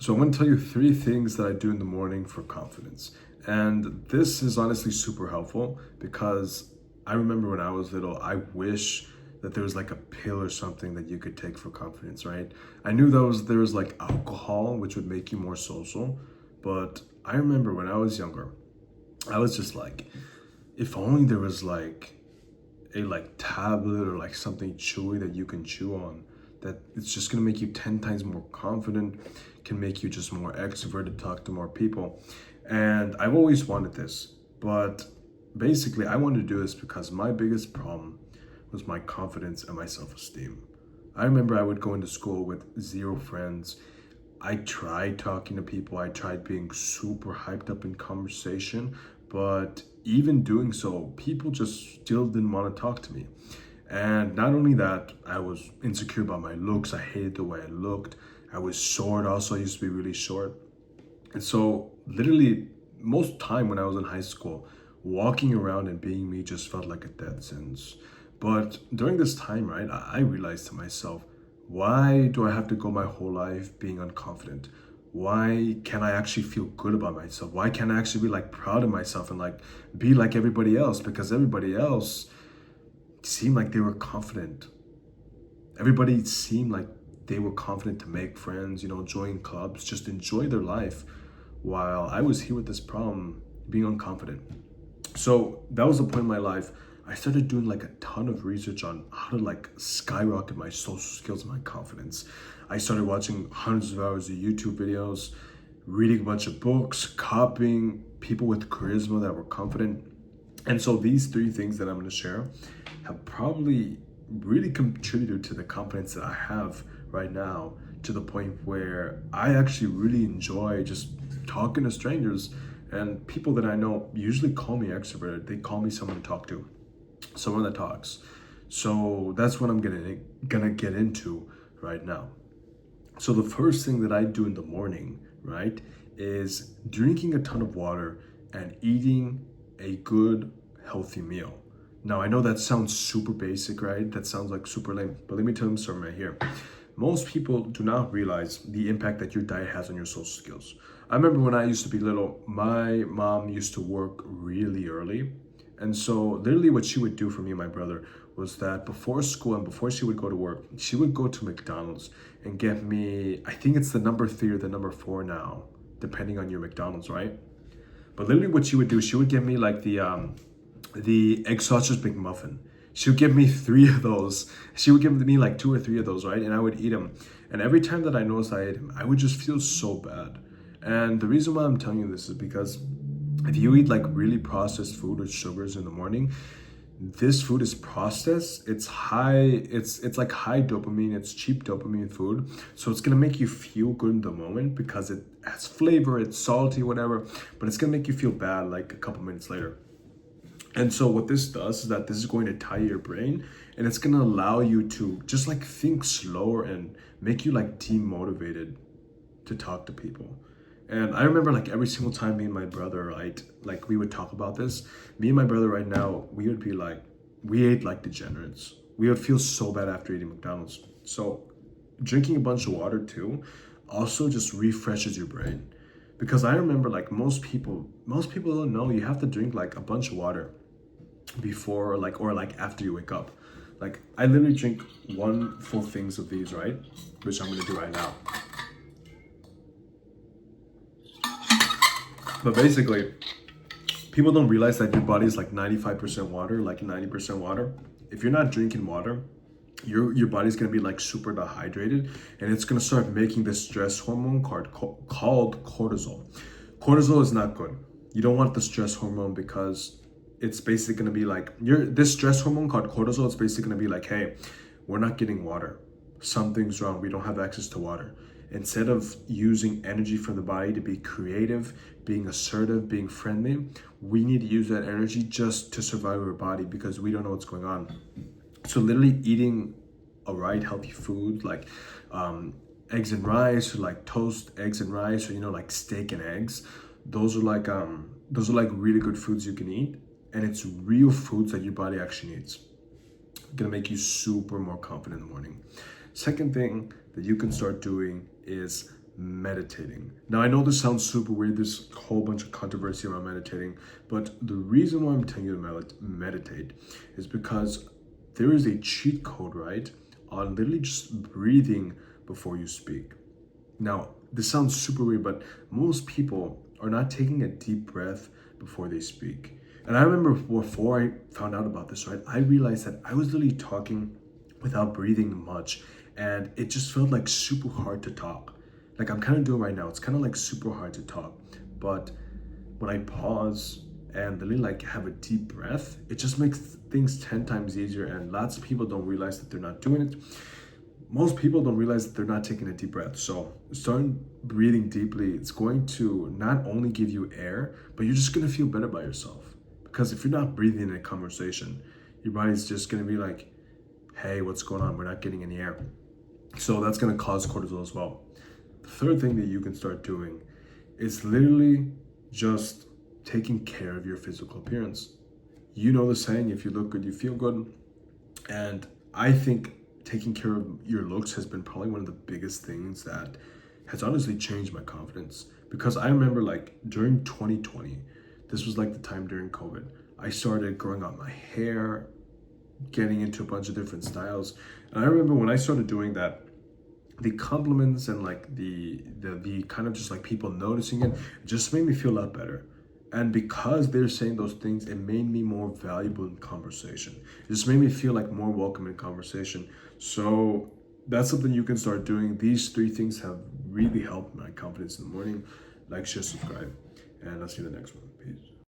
So I'm going to tell you three things that I do in the morning for confidence. And this is honestly super helpful because I remember when I was little, I wish that there was like a pill or something that you could take for confidence, right? I knew there was like alcohol, which would make you more social. But I remember when I was younger, I was just like, if only there was like a like tablet or like something chewy that you can chew on, that it's just gonna make you 10 times more confident, can make you just more extroverted, talk to more people. And I've always wanted this, but basically I wanted to do this because my biggest problem was my confidence and my self-esteem. I remember I would go into school with zero friends. I tried talking to people, I tried being super hyped up in conversation, but even doing so, people just still didn't want to talk to me. And not only that, I was insecure about my looks. I hated the way I looked. I was short, also, I used to be really short. And so, literally, most time when I was in high school, walking around and being me just felt like a death sentence. But during this time, right, I realized to myself, why do I have to go my whole life being unconfident? Why can't I actually feel good about myself? Why can't I actually be like proud of myself and like be like everybody else? Because everybody else seemed like they were confident. Everybody seemed like they were confident to make friends, join clubs, just enjoy their life, while I was here with this problem, being unconfident. So that was the point in my life. I started doing like a ton of research on how to like skyrocket my social skills and my confidence. I started watching hundreds of hours of YouTube videos, reading a bunch of books, copying people with charisma that were confident. And so these three things that I'm going to share have probably really contributed to the confidence that I have right now, to the point where I actually really enjoy just talking to strangers, and people that I know usually call me extroverted. They call me someone to talk to, someone that talks. So that's what I'm gonna get into right now. So the first thing that I do in the morning, right, is drinking a ton of water and eating a good, healthy meal. Now, I know that sounds super basic, right? That sounds like super lame, but let me tell you something right here. Most people do not realize the impact that your diet has on your social skills. I remember when I used to be little, my mom used to work really early. And so, literally, what she would do for me and my brother was that before school and before she would go to work, she would go to McDonald's and get me, I think it's the number three or the number four now, depending on your McDonald's, right? But literally, what she would do, she would give me like the egg sausage McMuffin. She would give me three of those. She would give me like two or three of those, right? And I would eat them. And every time that I noticed I ate them, I would just feel so bad. And the reason why I'm telling you this is because if you eat like really processed food with sugars in the morning, this food is processed. It's high, it's like high dopamine, it's cheap dopamine food. So it's gonna make you feel good in the moment because it has flavor, it's salty, whatever, but it's gonna make you feel bad like a couple minutes later. And so what this does is that this is going to tire your brain, and it's going to allow you to just like think slower and make you like demotivated to talk to people. And I remember like every single time me and my brother, right, like we would talk about this, me and my brother right now, we would be like, we ate like degenerates. We would feel so bad after eating McDonald's. So drinking a bunch of water too also just refreshes your brain. Because I remember like most people don't know you have to drink like a bunch of water before like or like after you wake up. Like I literally drink one full things of these, right? Which I'm gonna do right now. But basically, people don't realize that your body is like 95% water, like 90% water. If you're not drinking water, your body's gonna be like super dehydrated, and it's gonna start making this stress hormone called cortisol. Cortisol is not good. You don't want the stress hormone because it's basically gonna be like this stress hormone called cortisol. It's basically gonna be like, hey, we're not getting water. Something's wrong. We don't have access to water. Instead of using energy from the body to be creative, being assertive, being friendly, we need to use that energy just to survive our body because we don't know what's going on. So literally eating a right healthy food like eggs and rice, or like toast eggs and rice, or like steak and eggs. Those are like really good foods you can eat, and it's real foods that your body actually needs. Gonna make you super more confident in the morning. Second thing that you can start doing is meditating. Now, I know this sounds super weird. There's a whole bunch of controversy around meditating, but the reason why I'm telling you to meditate is because there is a cheat code, right, on literally just breathing before you speak. Now, this sounds super weird, but most people are not taking a deep breath before they speak. And I remember before I found out about this, right, I realized that I was literally talking without breathing much, and it just felt like super hard to talk. Like I'm kind of doing right now, it's kind of like super hard to talk. But when I pause and really like have a deep breath, it just makes things 10 times easier. And lots of people don't realize that they're not doing it. Most people don't realize that they're not taking a deep breath. So starting breathing deeply, it's going to not only give you air, but you're just gonna feel better by yourself. Because if you're not breathing in a conversation, your body's just gonna be like, hey, what's going on? We're not getting any air. So that's gonna cause cortisol as well. The third thing that you can start doing is literally just taking care of your physical appearance. You know the saying, if you look good, you feel good. And I think taking care of your looks has been probably one of the biggest things that has honestly changed my confidence. Because I remember like during 2020, this was like the time during COVID, I started growing out my hair, getting into a bunch of different styles. And I remember when I started doing that, the compliments and like the kind of just like people noticing it just made me feel a lot better. And because they're saying those things, it made me more valuable in conversation. It just made me feel like more welcome in conversation. So that's something you can start doing. These three things have really helped my confidence in the morning. Like, share, subscribe, and I'll see you in the next one. Peace.